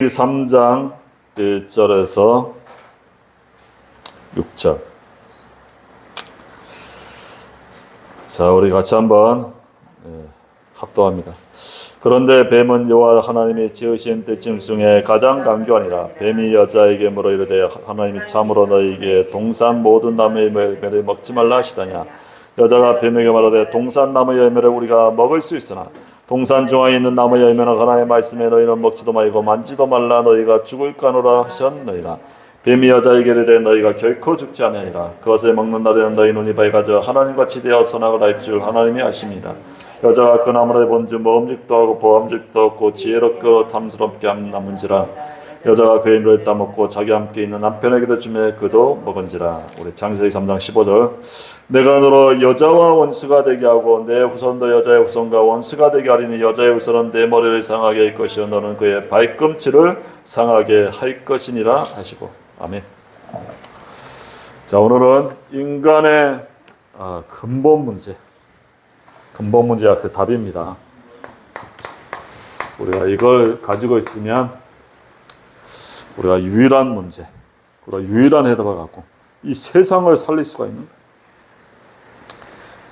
3장 1절에서 6절. 자, 우리 같이 한번 합독합니다. 그런데 뱀은 여호와 하나님이 지으신 떼짐 중에 가장 강교하니라. 뱀이 여자에게 물어 이르되 하나님이 참으로 너희에게 동산 모든 나무의 열매를 먹지 말라 하시더냐. 여자가 뱀에게 말하되 동산 나무의 열매를 우리가 먹을 수 있으나 동산 중앙에 있는 나무의 열매는 하나님의 말씀에 너희는 먹지도 말고 만지도 말라 너희가 죽을까노라 하셨느니라. 뱀이 여자에게 이르되 너희가 결코 죽지 아니하리라. 그것을 먹는 날에는 너희 눈이 밝아져 하나님같이 되어 선악을 알 줄 하나님이 아십니다. 여자가 그 나무를 본즉 먹음직도 하고 보암직도 없고 지혜롭고 탐스럽게 하는 나무인지라. 여자가 그 열매를 따먹고 자기 함께 있는 남편에게도 주매 그도 먹은지라. 우리 창세기 3장 15절. 내가 너로 여자와 원수가 되게 하고 내 후손도 여자의 후손과 원수가 되게 하리니 여자의 후손은 내 머리를 상하게 할 것이요 너는 그의 발꿈치를 상하게 할 것이니라 하시고. 아멘. 자, 오늘은 인간의 근본 문제가 그 답입니다. 우리가 이걸 가지고 있으면 우리가 유일한 문제, 우리가 유일한 해답을 갖고 이 세상을 살릴 수가 있는 거예요.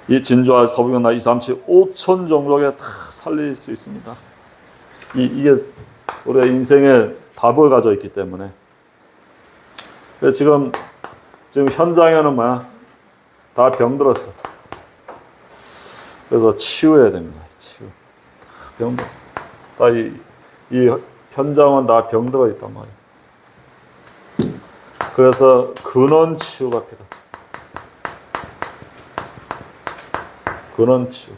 이 진주와 서부경나 이 삼치 5천 종족에 다 살릴 수 있습니다. 이게 우리의 인생의 답을 가지고 있기 때문에. 지금 현장에는 다 병들었어. 그래서 치유해야 됩니다. 치유. 병들. 다 이 현장은 다 병들어 있단 말이에요. 그래서 근원 치유가 필요해. 근원 치유.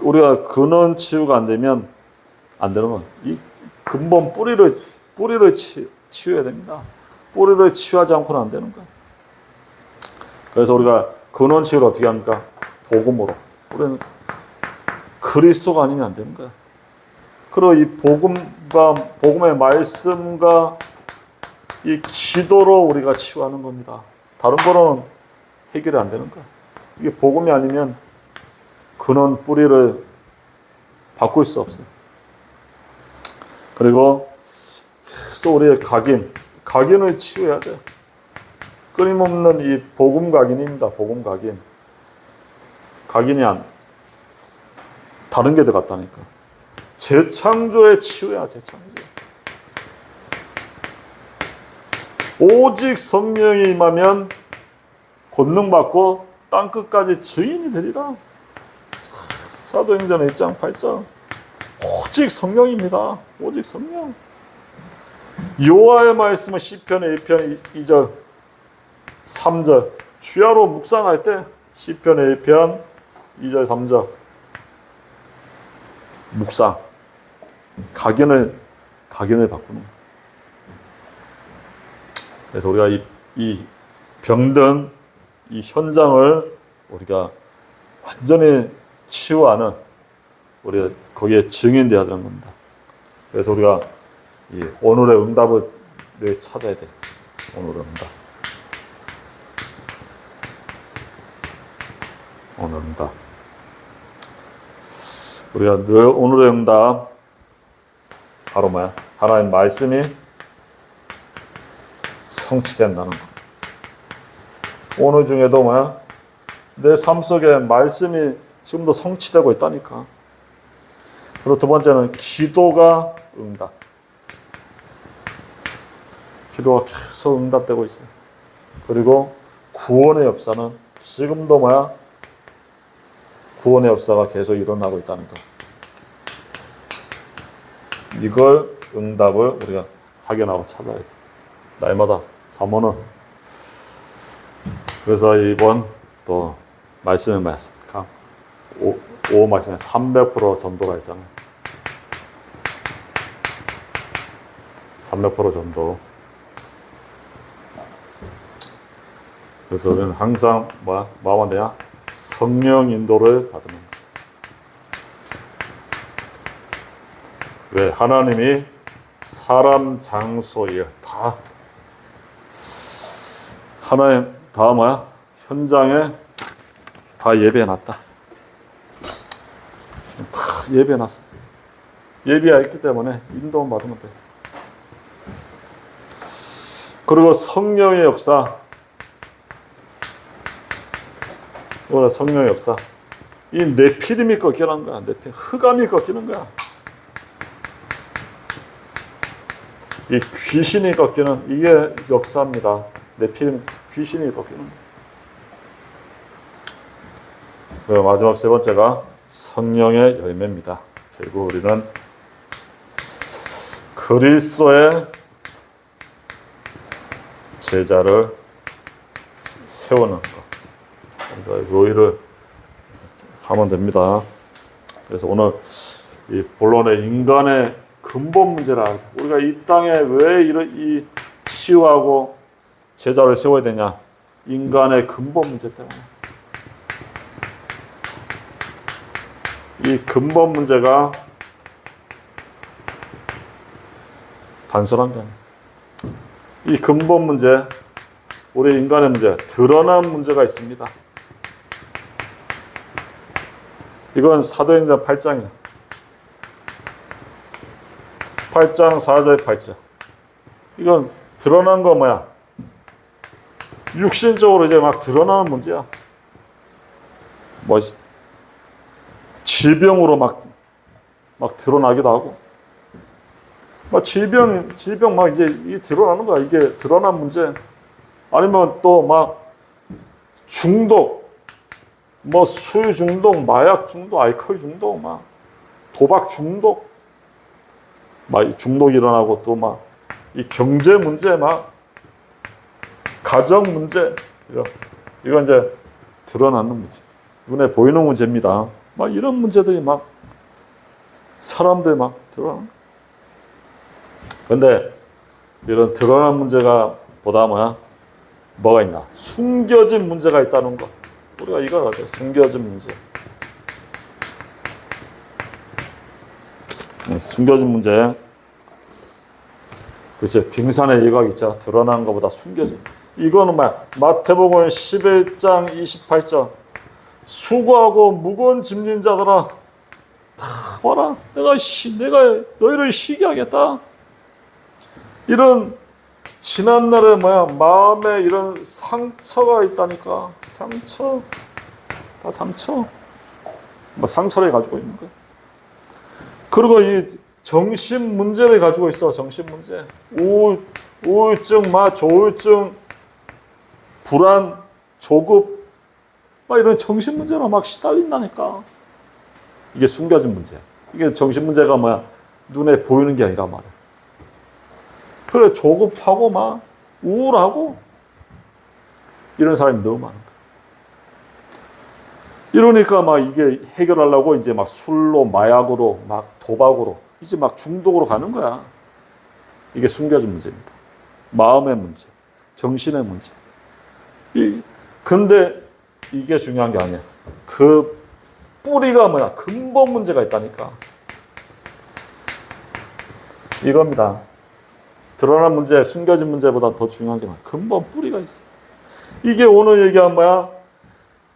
우리가 근원 치유가 안 되면 안 되는 건 이 근본 뿌리를 치유해야 됩니다. 뿌리를 치유하지 않고는 안 되는 거예요. 그래서 우리가 근원 치유를 어떻게 합니까? 복음으로. 우리는 그리스도가 아니면 안 되는 거예요. 그리고 이 복음의 말씀과 이 기도로 우리가 치유하는 겁니다. 다른 거는 해결이 안 되는 거예요. 이게 복음이 아니면 근원 뿌리를 바꿀 수 없어요. 그리고 그래서 우리의 각인을 치유해야 돼요. 끊임없는 이 복음 각인입니다. 복음 각인. 각인이 다른 게 들어갔다니까. 재창조의 치유야, 재창조. 오직 성령이 임하면 권능받고 땅끝까지 증인이 되리라. 사도행전 1장 8절. 오직 성령입니다. 오직 성령. 여호와의 말씀은 시편의 1편 2절 3절 주야로 묵상할 때 시편의 1편 2절 3절 묵상 각인을 바꾸는 거예요. 그래서 우리가 이 병든 이 현장을 우리가 완전히 치유하는 우리가 거기에 증인되어야 되는 겁니다. 그래서 우리가 이 오늘의 응답을 늘 찾아야 돼요. 오늘의 응답. 오늘 응답. 우리가 늘 오늘의 응답 바로 하나님 말씀이 성취된다는 거. 오늘 중에도 내 삶 속에 말씀이 지금도 성취되고 있다니까. 그리고 두 번째는 기도가 응답. 기도가 계속 응답되고 있어요. 그리고 구원의 역사는 지금도 구원의 역사가 계속 일어나고 있다는 것. 이걸 응답을 우리가 확인하고 찾아야 돼. 날마다 사모는. 그래서 이번 또 말씀의 말씀. 오 말씀에 300% 전도가 있잖아요. 300% 전도. 그래서 우리는 항상 뭐하면 되냐? 성령 인도를 받으면 돼. 왜? 하나님이 사람, 장소, 다 하나님 다 현장에 다 예배해놨다. 다 예배해놨어. 예비가 있기 때문에 인도만 받으면 돼. 그리고 성령의 역사. 뭐라 성령의 역사. 이 네피림이 꺾이는 거야. 흑암이 꺾이는 거야. 이 귀신이 꺾이는 이게 역사입니다. 네피림 귀신이 꺾이는 거야. 마지막 세 번째가 성령의 열매입니다. 결국 우리는 그리스도의 제자를 세우는 것. 그러니까 요일을 하면 됩니다. 그래서 오늘 이 본론의 인간의 근본 문제라. 우리가 이 땅에 왜 이 치유하고 제자를 세워야 되냐? 인간의 근본 문제 때문에. 이 근본 문제가 단순한 게 아니에요. 이 근본 문제, 우리 인간의 문제, 드러난 문제가 있습니다. 이건 사도행전 8장이에요. 8장 4절 8절. 이건 드러난 거 뭐야? 육신적으로 이제 막 드러나는 문제야. 뭐 질병으로 막 드러나기도 하고. 막 질병 막 이제 이 드러나는 거야. 이게 드러난 문제. 아니면 또 막 중독, 뭐 술 중독, 마약 중독, 알코올 중독, 막 도박 중독, 막 중독이 일어나고 또 막 이 경제 문제, 막 가정 문제, 이건 이제 드러나는 문제, 눈에 보이는 문제입니다. 막 이런 문제들이 막 사람들 막 드러나는. 근데 이런 드러난 문제가 보다 뭐가 있나? 숨겨진 문제가 있다는 거. 우리가 이걸 알아요. 숨겨진 문제. 숨겨진 문제. 그치, 빙산의 일각 있죠. 드러난 것보다 숨겨진. 이거는 마태복음 11장 28절. 수고하고 무거운 짐진 자들아, 다 와라. 내가 너희를 쉬게 하겠다. 이런 지난날에 마음에 이런 상처가 있다니까. 상처. 다 상처. 상처를 가지고 있는 거야. 그리고 이 정신 문제를 가지고 있어. 정신 문제. 우울증, 조울증, 불안, 조급, 이런 정신 문제로 시달린다니까. 이게 숨겨진 문제야. 이게 정신 문제가 눈에 보이는 게 아니라 말이야. 그래, 조급하고 우울하고 이런 사람이 너무 많은 거야. 이러니까 이게 해결하려고 이제 술로, 마약으로, 도박으로, 이제 중독으로 가는 거야. 이게 숨겨진 문제입니다. 마음의 문제, 정신의 문제. 근데 이게 중요한 게 아니야. 그 뿌리가 근본 문제가 있다니까. 이겁니다. 드러난 문제, 숨겨진 문제보다 더 중요한 게 근본 뿌리가 있어. 이게 오늘 얘기한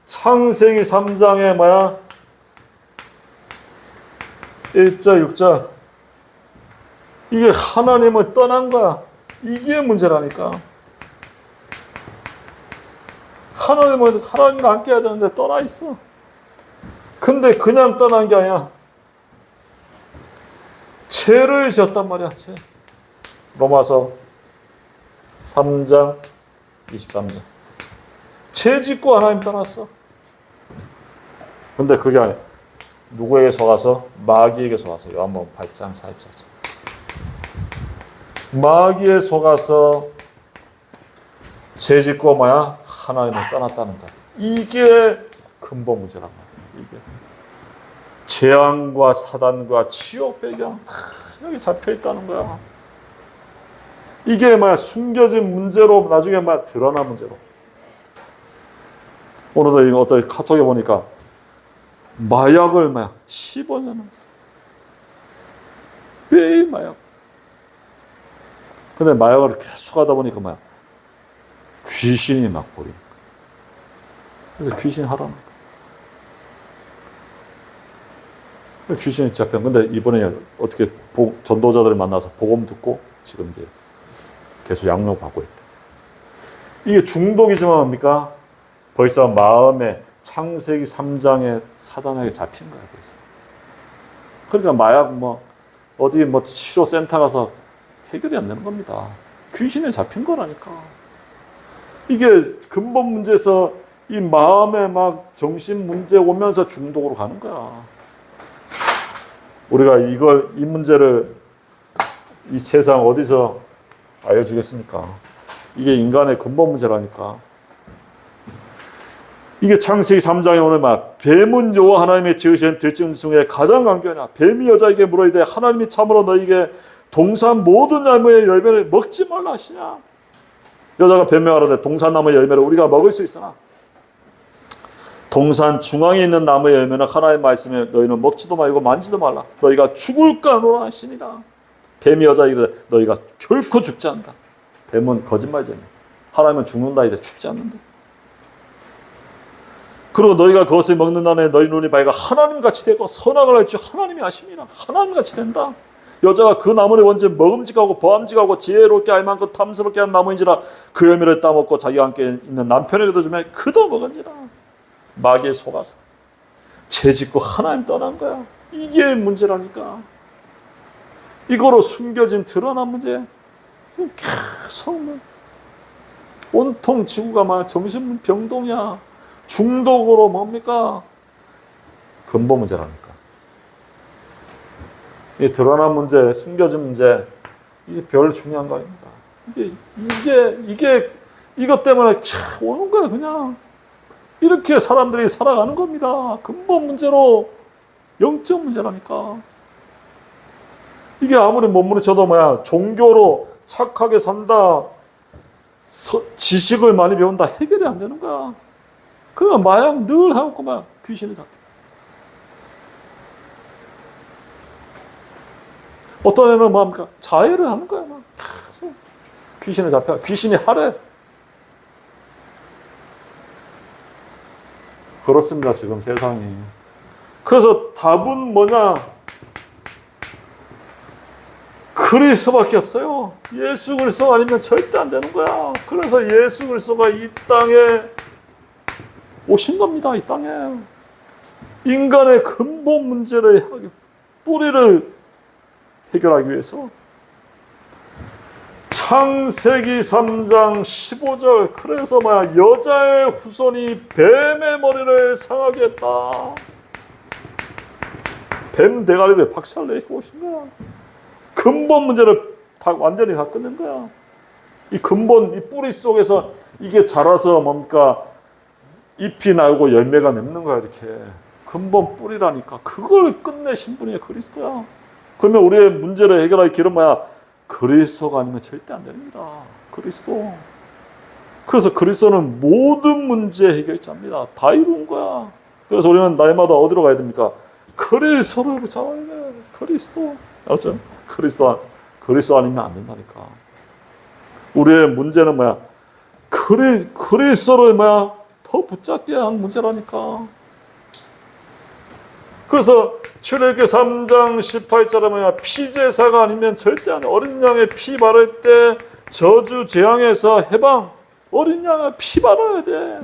창세기 3장의 1절, 6절. 이게 하나님을 떠난 거야. 이게 문제라니까. 하나님과 함께 해야 되는데 떠나 있어. 근데 그냥 떠난 게 아니야. 죄를 지었단 말이야. 죄. 로마서 3장 23절. 죄 짓고 하나님 떠났어. 근데 그게 아니야. 누구에게 속아서? 마귀에게 속아서. 요한복음 8장 44절. 마귀에 속아서 죄 짓고 하나님을 떠났다는 거야. 이게 근본 문제란 말이야. 이게 재앙과 사단과 치욕 배경 다 여기 잡혀 있다는 거야. 이게 숨겨진 문제로 나중에 드러난 문제로. 오늘도 어떤 카톡에 보니까 마약을 15년 했어. 매일 마약. 근데 마약을 계속 하다 보니까 귀신이 보이는 거야. 그래서 귀신 하라는 거야. 귀신이 잡혀. 근데 이번에 어떻게 전도자들을 만나서 복음 듣고 지금 이제 계속 양육받고 있다. 이게 중독이지만 뭡니까? 벌써 마음에 창세기 3장에 사단에게 잡힌 거야, 벌써. 그러니까 마약 어디 치료센터 가서 해결이 안 되는 겁니다. 귀신에 잡힌 거라니까. 이게 근본 문제에서 이 마음에 막 정신 문제 오면서 중독으로 가는 거야. 우리가 이 문제를 이 세상 어디서 알려주겠습니까? 이게 인간의 근본 문제라니까. 이게 창세기 3장에 오늘 뱀은 여호와 하나님의 지으신 들짐승 중에 가장 강교하냐. 뱀이 여자에게 물어 이르되 하나님이 참으로 너에게 동산 모든 나무의 열매를 먹지 말라 하시냐. 여자가 뱀에 말하되 동산 나무의 열매를 우리가 먹을 수 있으나 동산 중앙에 있는 나무의 열매는 하나님의 말씀에 너희는 먹지도 말고 만지도 말라. 너희가 죽을까 하노라 하시니라. 뱀이 여자에게 이르되 너희가 결코 죽지 않는다. 뱀은 거짓말쟁이. 하나님은 죽는다 이래 죽지 않는다. 그리고 너희가 그것을 먹는 날에 너희 눈이 밝아 하나님같이 되고 선악을 알 줄 하나님이 아심이라. 하나님같이 된다. 여자가 그 나무를 원지 먹음직하고 보암직하고 지혜롭게 알 만큼 탐스럽게 한 나무인지라 그 열매를 따먹고 자기와 함께 있는 남편에게도 주매 그도 먹은지라. 마귀에 속아서 죄짓고 하나님 떠난 거야. 이게 문제라니까. 이거로 숨겨진 드러난 문제. 계속 온통 지구가 정신병동이야. 중독으로 뭡니까? 근본 문제라니까. 이 드러난 문제, 숨겨진 문제, 이게 별 중요한 거 아닙니다. 이것 때문에 오는 거야, 그냥. 이렇게 사람들이 살아가는 겁니다. 근본 문제로, 영적 문제라니까. 이게 아무리 몸부림쳐도 종교로 착하게 산다, 지식을 많이 배운다, 해결이 안 되는 거야. 그러면 마약 늘 하고 귀신이 잡혀. 어떤 애는 뭡니까? 자해를 하는 거야. 계속 귀신에 잡혀. 귀신이 하래. 그렇습니다. 지금 세상이. 그래서 답은 뭐냐? 그리스도밖에 없어요. 예수 그리스도 아니면 절대 안 되는 거야. 그래서 예수 그리스도가 이 땅에 오신 겁니다. 이 땅에. 인간의 근본 문제를 뿌리를 해결하기 위해서. 창세기 3장 15절. 그래서 여자의 후손이 뱀의 머리를 상하게 했다. 뱀 대가리를 박살내고 오신 거야. 근본 문제를 완전히 다 끝낸 거야. 이 근본, 이 뿌리 속에서 이게 자라서 잎이 나오고 열매가 맺는 거야, 이렇게. 근본 뿌리라니까. 그걸 끝내신 분이 그리스도야. 그러면 우리의 문제를 해결할 길은 그리스도가 아니면 절대 안 됩니다. 그리스도. 그래서 그리스도는 모든 문제 해결자입니다. 다 이룬 거야. 그래서 우리는 날마다 어디로 가야 됩니까? 그리스도를 붙잡아야 돼. 그리스도. 알았죠? 그리스도 아니면 안 된다니까. 우리의 문제는 그리스도를 더 붙잡게 한 문제라니까. 그래서 출애굽기 3장 18절에 피제사가 아니면 절대 안 돼. 어린 양의 피 바를 때 저주 재앙에서 해방. 어린 양의 피 바라야 돼.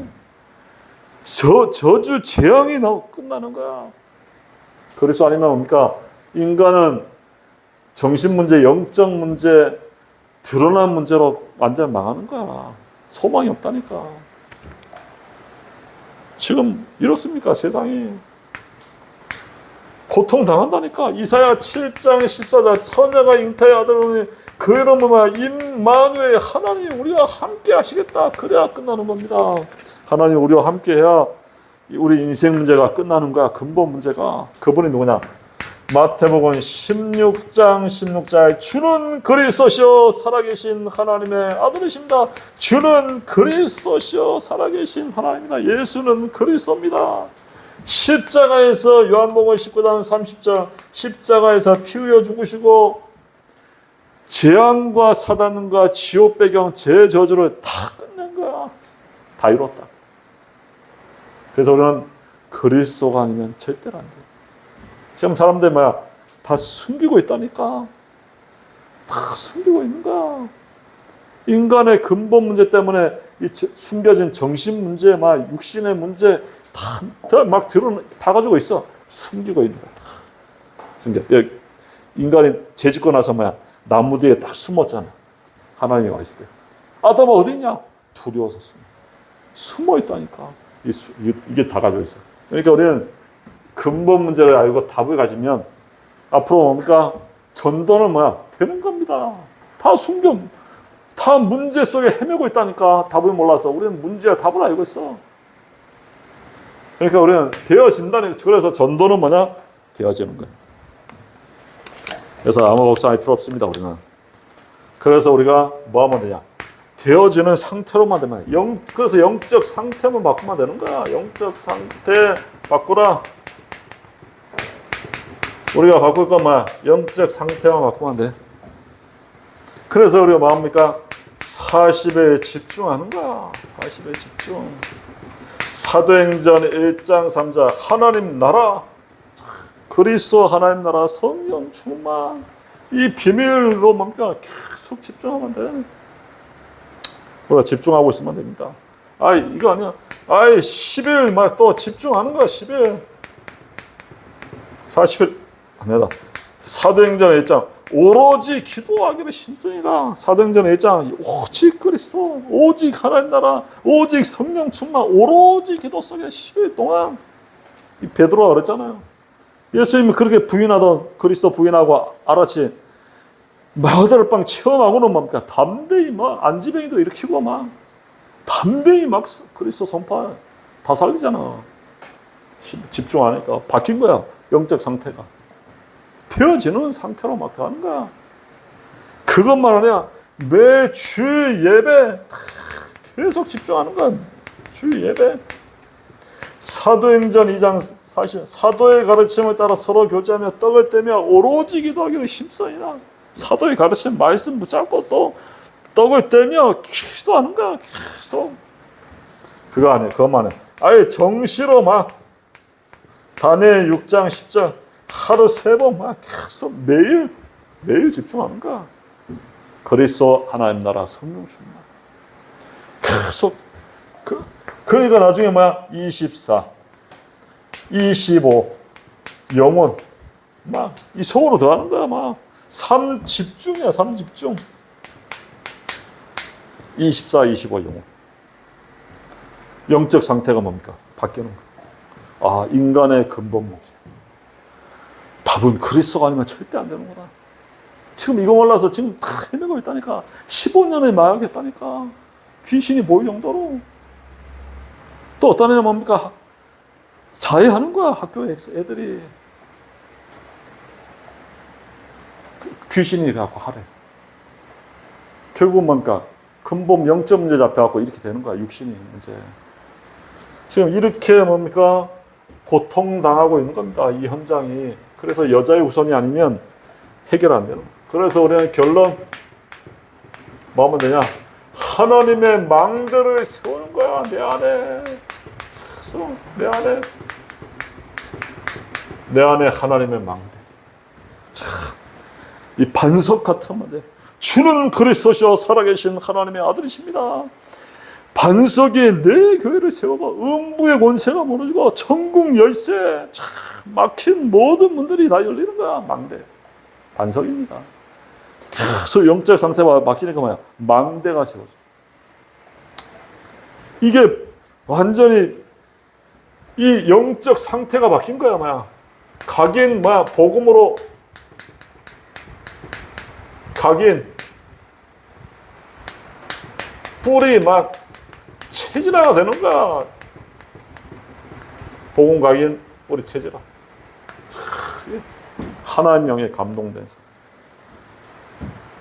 저주 재앙이 끝나는 거야. 그리스도 아니면 뭡니까? 인간은 정신 문제, 영적 문제, 드러난 문제로 완전 망하는 거야. 소망이 없다니까. 지금 이렇습니까? 세상이. 고통당한다니까. 이사야 7장 14절 처녀가 잉태의 아들을 오니 그 이름은 임마누엘. 하나님 우리와 함께 하시겠다. 그래야 끝나는 겁니다. 하나님 우리와 함께 해야 우리 인생 문제가 끝나는 거야. 근본 문제가. 그분이 누구냐? 마태복음 16장 16절 주는 그리스도시요 살아계신 하나님의 아들이십니다. 주는 그리스도시요 살아계신 하나님이다. 예수는 그리스도입니다. 십자가에서 요한복음 19장 30절 십자가에서 피 흘려 죽으시고 재앙과 사단과 지옥 배경 제 저주를 다 끝낸 거야. 다 이뤘다. 그래서 우리는 그리스도가 아니면 절대로 안 돼. 지금 사람들 다 숨기고 있다니까. 다 숨기고 있는 거야. 인간의 근본 문제 때문에 이 숨겨진 정신 문제, 막 육신의 문제 막 다 가지고 있어. 숨기고 있는 거야. 숨겨. 인간이 죄짓고 나서 나무 뒤에 딱 숨었잖아. 하나님이 와 있을 때. 아담아 어디 있냐? 두려워서 숨어 있다니까. 이게 다 가지고 있어. 그러니까 우리는 근본 문제를 알고 답을 가지면 앞으로 뭡니까? 전도는 되는 겁니다. 다 문제 속에 헤매고 있다니까. 답을 몰라서. 우리는 문제와 답을 알고 있어. 그러니까 우리는 되어진다니까. 그래서 전도는 되어지는 거예요. 그래서 아무 걱정할 필요 없습니다. 우리는. 그래서 우리가 뭐 하면 되냐? 되어지는 상태로만 되면 그래서 영적 상태만 바꾸면 되는 거야. 영적 상태 바꾸라. 우리가 바꿀 건 영적 상태만 바꾸면 돼. 그래서 우리가 뭐 합니까? 40에 집중하는 거야. 40에 집중. 사도행전 1장 3절 하나님 나라, 그리스도 하나님 나라, 성령 충만. 이 비밀로 뭡니까? 계속 집중하면 돼. 우리가 집중하고 있으면 됩니다. 이거 아니야. 10일 또 집중하는 거야. 10일. 40일 아니다. 사도행전 1장 오로지 기도하기를 힘쓰니라. 사도행전 1장 오직 그리스도, 오직 하나님 나라, 오직 성령 충만, 오로지 기도 속에 10일 동안. 이 베드로가 그랬잖아요. 예수님이 그렇게 부인하던 그리스도 부인하고 알았지. 마가다락방 체험하고는 뭡니까? 담대히 안지뱅이도 일으키고 담대히 그리스도 선포해. 다 살리잖아. 집중하니까 바뀐 거야. 영적 상태가. 되어지는 상태로 가는 거야. 그것만 아니야. 매주 예배 계속 집중하는 거야. 주 예배. 사도행전 2장 40 사도의 가르침을 따라 서로 교제하며 떡을 떼며 오로지 기도하기를 힘써이나. 사도의 가르침 말씀 붙잡고 또 떡을 떼며 기도하는 거야. 계속. 그거 아니에요. 그것만 해. 아예 정시로 다니엘 6장 10절 하루 3번 계속 매일 집중하는 거야. 그리스도 하나님 나라, 성령 충만. 계속. 그러니까 나중에 24, 25 영혼 이 속으로 들어가는 거야. 3 집중이야. 3 집중. 24, 25 영혼. 영적 상태가 뭡니까? 바뀌는 거야. 인간의 근본 문제. 답은 그리스도가 아니면 절대 안 되는구나. 지금 이거 몰라서 지금 다 헤매고 있다니까. 15년을 마약했다니까. 귀신이 보일 정도로. 또 어떤 애는 뭡니까? 자해하는 거야. 학교 애들이. 귀신이 갖고 하래. 결국 뭡니까? 근본 영적 문제 잡혀갖고 이렇게 되는 거야. 육신이 문제. 지금 이렇게 뭡니까? 고통당하고 있는 겁니다. 이 현장이. 그래서 여자의 우선이 아니면 해결 안 되는 거야. 그래서 우리는 결론 뭐 하면 되냐? 하나님의 망대를 세우는 거야. 내 안에. 내 안에 하나님의 망대. 이 반석 같은 망대. 주는 그리스도시요 살아계신 하나님의 아들이십니다. 반석이 내 교회를 세워봐. 음부의 권세가 무너지고 천국 열쇠 막힌 모든 문들이 다 열리는 거야. 망대. 반석입니다. 계속 영적 상태가 막히니까 망대가 세워져. 이게 완전히 이 영적 상태가 바뀐 거야. 각인 복음으로 각인 뿔이 체질화가 되는 거야. 복음 각인 뿔이 체질화. 하나님 영에 감동된 사람.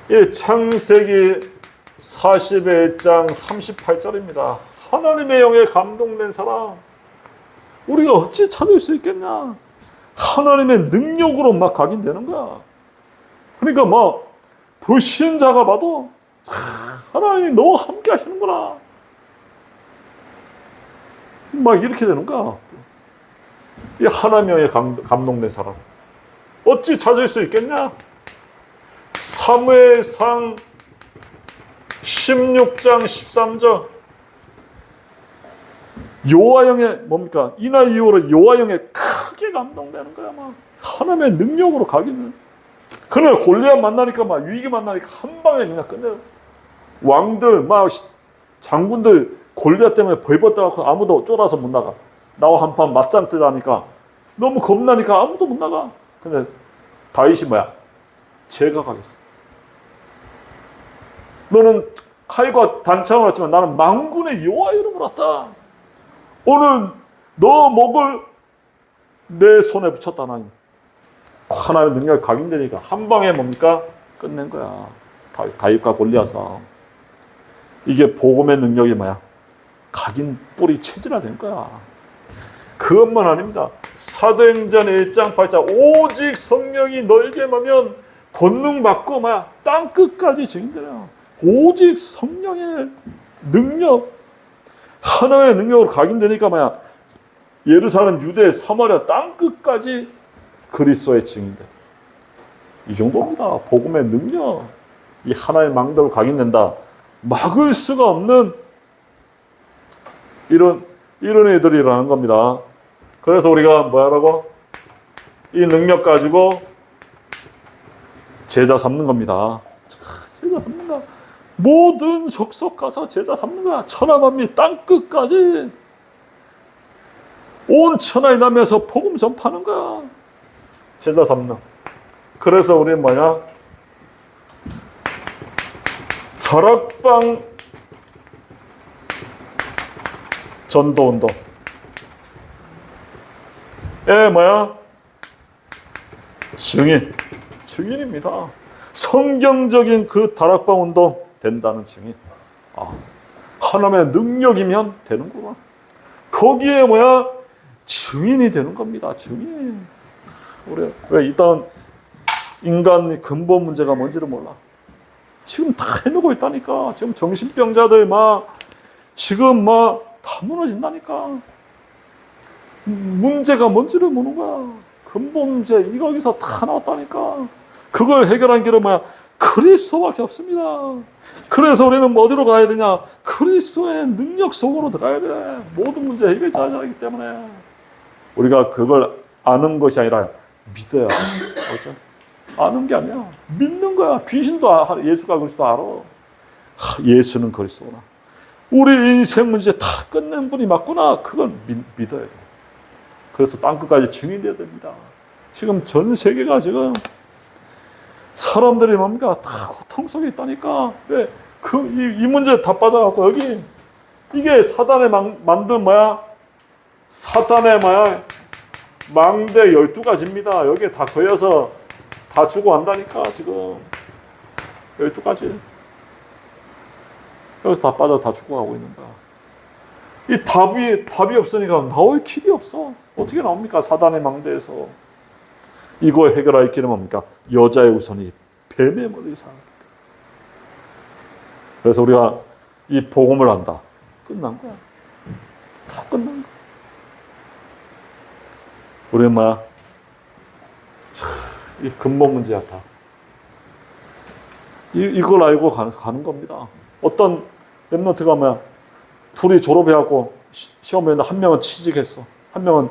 이 창세기 41장 38절입니다. 하나님의 영에 감동된 사람. 우리가 어찌 찾을 수 있겠냐? 하나님의 능력으로 각인되는 거야. 그러니까 불신자가 봐도 하나님이 너와 함께 하시는구나. 이렇게 되는 거야. 이 하나님의 감동된 사람. 어찌 찾을 수 있겠냐? 사무엘상 16장 13절 요하형의 뭡니까? 이날 이후로 요하형의 크게 감동되는 거야. 막 하나님의 능력으로 가기는. 그래 골리앗 만나니까 막 위기 만나니까 한 방에 그냥 끝내요. 왕들 막 장군들 골리앗 때문에 벌벌 떠갖고 아무도 쫄아서 못 나가. 나와 한판 맞짱 뜨자니까 너무 겁나니까 아무도 못 나가. 근데 다윗이 뭐야? 제가 가겠어. 너는 칼과 단창을 왔지만 나는 만군의 여호와 이름으로 왔다. 오늘 너 목을 내 손에 붙였다. 하나님의 능력이 각인되니까 한 방에 뭡니까? 끝낸 거야. 다윗과 골리앗 싸움. 이게 복음의 능력이 뭐야? 각인 뿌리 체질화된 거야. 그것만 아닙니다. 사도행전 1장 8절 오직 성령이 너에게 임하면 권능받고 뭐야? 땅끝까지 증인되라. 오직 성령의 능력, 하나의 능력으로 각인되니까 뭐야? 예루살렘, 유대, 사마리아 땅끝까지 그리스도의 증인되다. 이 정도입니다. 복음의 능력. 이 하나의 망대로 각인된다. 막을 수가 없는 이런 애들이라는 겁니다. 그래서 우리가 뭐라고? 이 능력 가지고 제자 삼는 겁니다. 제자 삼는 거야. 모든 족속 가서 제자 삼는 거야. 천하만민 땅끝까지 온 천하의 남에서 복음 전파하는 거야. 제자 삼는. 그래서 우리는 뭐냐? 다락방 전도운동. 뭐야? 증인입니다. 성경적인 그 다락방 운동 된다는 증인. 하나님의 능력이면 되는구나. 거기에 뭐야? 증인이 되는 겁니다. 증인. 우리 왜 일단 인간의 근본 문제가 뭔지를 몰라. 지금 다 해놓고 있다니까. 지금 정신병자들 지금 다 무너진다니까. 문제가 뭔지를 모르는 거야. 근본 문제 여기서 다 나왔다니까. 그걸 해결한 길은 뭐야? 그리스도밖에 없습니다. 그래서 우리는 어디로 가야 되냐? 그리스도의 능력 속으로 들어가야 돼. 모든 문제 해결자이기 때문에 우리가 그걸 아는 것이 아니라 믿어야 돼. 그렇죠? 아는 게 아니야. 믿는 거야. 귀신도 예수가 그리스도 알아. 예수는 그리스도구나. 우리 인생 문제 다 끝낸 분이 맞구나. 그걸 믿어야 돼. 그래서 땅끝까지 증인돼야 됩니다. 지금 전 세계가 지금 사람들이 뭡니까? 다 고통 속에 있다니까. 왜? 이 문제 다 빠져갖고 여기 이게 사단의 만든 뭐야? 사단의 뭐야? 망대 12가지입니다. 여기에 다 거여서 다 주고 한다니까 지금 12가지. 여기서 다 빠져 다 죽어가고 있는 거야. 이 답이 없으니까 나올 길이 없어. 어떻게 나옵니까? 사단의 망대에서. 이거 해결할 길은 뭡니까? 여자의 우선이 뱀의 머리를 사랑합니다. 그래서 우리가 이 복음을 안다. 끝난 거야. 다 끝난 거야. 우리는 뭐야? 이 근본 문제야 다. 이걸 알고 가는 겁니다. 어떤 랩런트가 뭐야? 둘이 졸업해갖고 시험에 했는데 한 명은 취직했어. 한 명은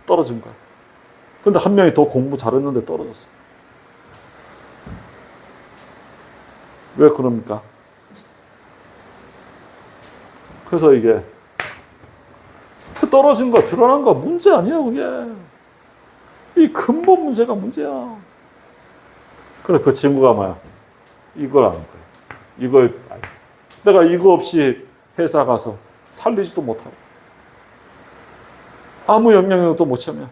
떨어진 거야. 근데 한 명이 더 공부 잘했는데 떨어졌어. 왜 그럽니까? 그래서 이게 떨어진 거, 드러난 거 문제 아니야, 그게. 이 근본 문제가 문제야. 그래, 그 친구가 뭐야? 이걸 아는 거야. 이걸, 내가 이거 없이 회사 가서 살리지도 못하고, 아무 영향력도 못 채면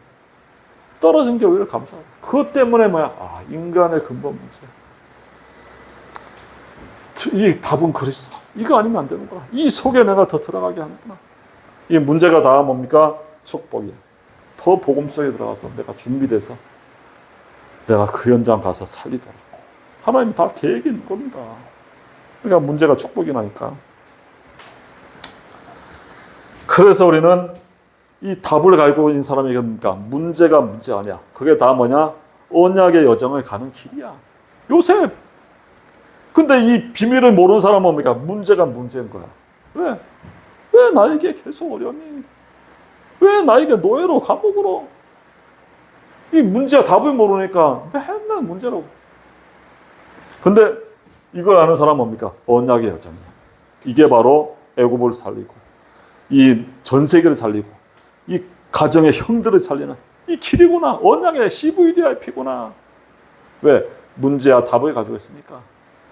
떨어진 게 오히려 감사하고. 그것 때문에 뭐야? 인간의 근본 문제. 이 답은 그리스도. 이거 아니면 안 되는구나. 이 속에 내가 더 들어가게 하는구나. 이 문제가 다 뭡니까? 축복이야. 더 복음 속에 들어가서 내가 준비돼서 내가 그 현장 가서 살리더라. 하나님 다 계획이 있는 겁니다. 그러니까 문제가 축복이 나니까. 그래서 우리는 이 답을 가지고 있는 사람에게 뭡니까? 문제가 문제 아니야. 그게 다 뭐냐? 언약의 여정을 가는 길이야. 요셉 근데 이 비밀을 모르는 사람은 뭡니까? 문제가 문제인 거야. 왜? 왜 나에게 계속 어려움이? 왜 나에게 노예로 감옥으로? 이 문제야 답을 모르니까 맨날 문제라고. 근데 이걸 아는 사람은 뭡니까? 언약의 여정이야. 이게 바로 애굽을 살리고 이 전 세계를 살리고 이 가정의 형들을 살리는 이 길이구나. 언약의 CVDIP구나. 왜? 문제야 답을 가지고 있으니까.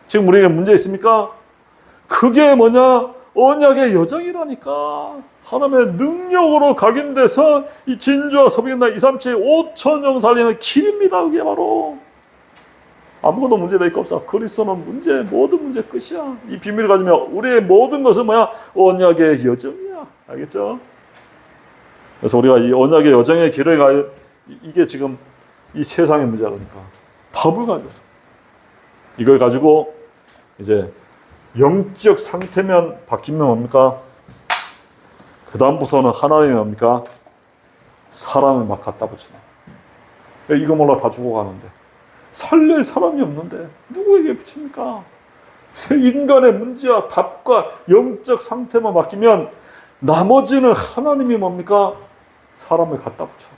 지금 우리에게 문제 있습니까? 그게 뭐냐? 언약의 여정이라니까. 하나님의 능력으로 각인돼서 이 진주와 서비나 237 5천영 살리는 길입니다. 그게 바로. 아무것도 문제될 거 없어. 그리스도는 문제, 모든 문제 끝이야. 이 비밀을 가지면 우리의 모든 것은 뭐야? 언약의 여정이야. 알겠죠? 그래서 우리가 이 언약의 여정의 길을 이게 지금 이 세상의 문제라니까. 답을 가져서. 이걸 가지고 이제 영적 상태면 바뀌면 뭡니까? 그 다음부터는 하나님이 뭡니까? 사람을 막 갖다 붙이네. 이거 몰라 다 죽어가는데. 살릴 사람이 없는데 누구에게 붙입니까? 인간의 문제와 답과 영적 상태만 맡기면 나머지는 하나님이 뭡니까? 사람을 갖다 붙여.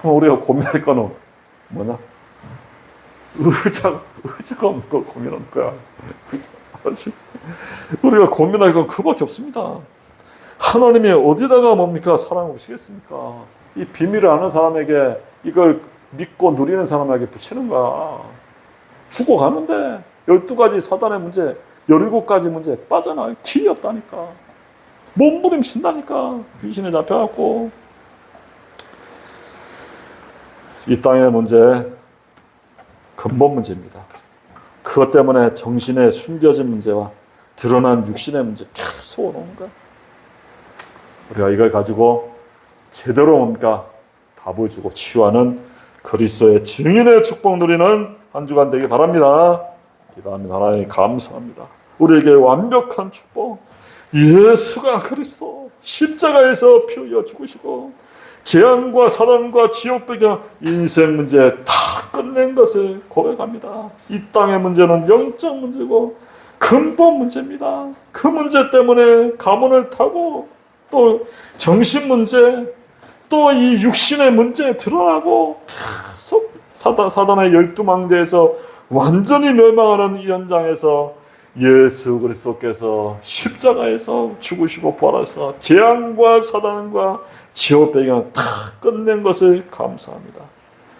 그럼 우리가 고민할 거는 뭐냐? 의자가 없는 거 고민하는 거야. 우리가 고민할 건 그밖에 없습니다. 하나님이 어디다가 뭡니까? 사랑을 오시겠습니까? 이 비밀을 아는 사람에게 이걸 믿고 누리는 사람에게 붙이는 거야. 죽어가는데 12가지 사단의 문제, 17가지 문제 빠져나갈 길이 없다니까. 몸부림친다니까. 귀신에 잡혀갖고. 이 땅의 문제, 근본 문제입니다. 그것 때문에 정신에 숨겨진 문제와 드러난 육신의 문제 계속 오는 거야. 우리가 이걸 가지고 제대로 뭡니까? 답을 주고 치유하는 그리스도의 증인의 축복 누리는 한 주간 되길 바랍니다. 기도합니다. 하나님 감사합니다. 우리에게 완벽한 축복, 예수가 그리스도 십자가에서 피 흘려 죽으시고 재앙과 사단과 지옥배경 인생 문제 다 끝낸 것을 고백합니다. 이 땅의 문제는 영적 문제고 근본 문제입니다. 그 문제 때문에 가문을 타고 또 정신 문제, 또 이 육신의 문제에 드러나고 계속 사단의 12망대에서 완전히 멸망하는 이 현장에서 예수 그리스도께서 십자가에서 죽으시고 부활하셔서 재앙과 사단과 지옥 배경을 다 끝낸 것을 감사합니다.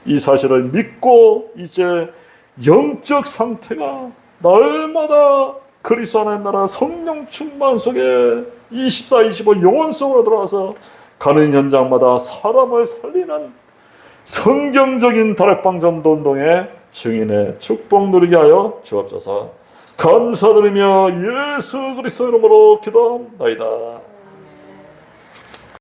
이 사실을 믿고 이제 영적 상태가 날마다 그리스도 하나님 나라 성령 충만 속에 24, 25 영혼 속으로 들어와서 가는 현장마다 사람을 살리는 성경적인 다락방 전도 운동의 증인의 축복 누리게 하여 주옵소서. 감사드리며 예수 그리스도 이름으로 기도합니다.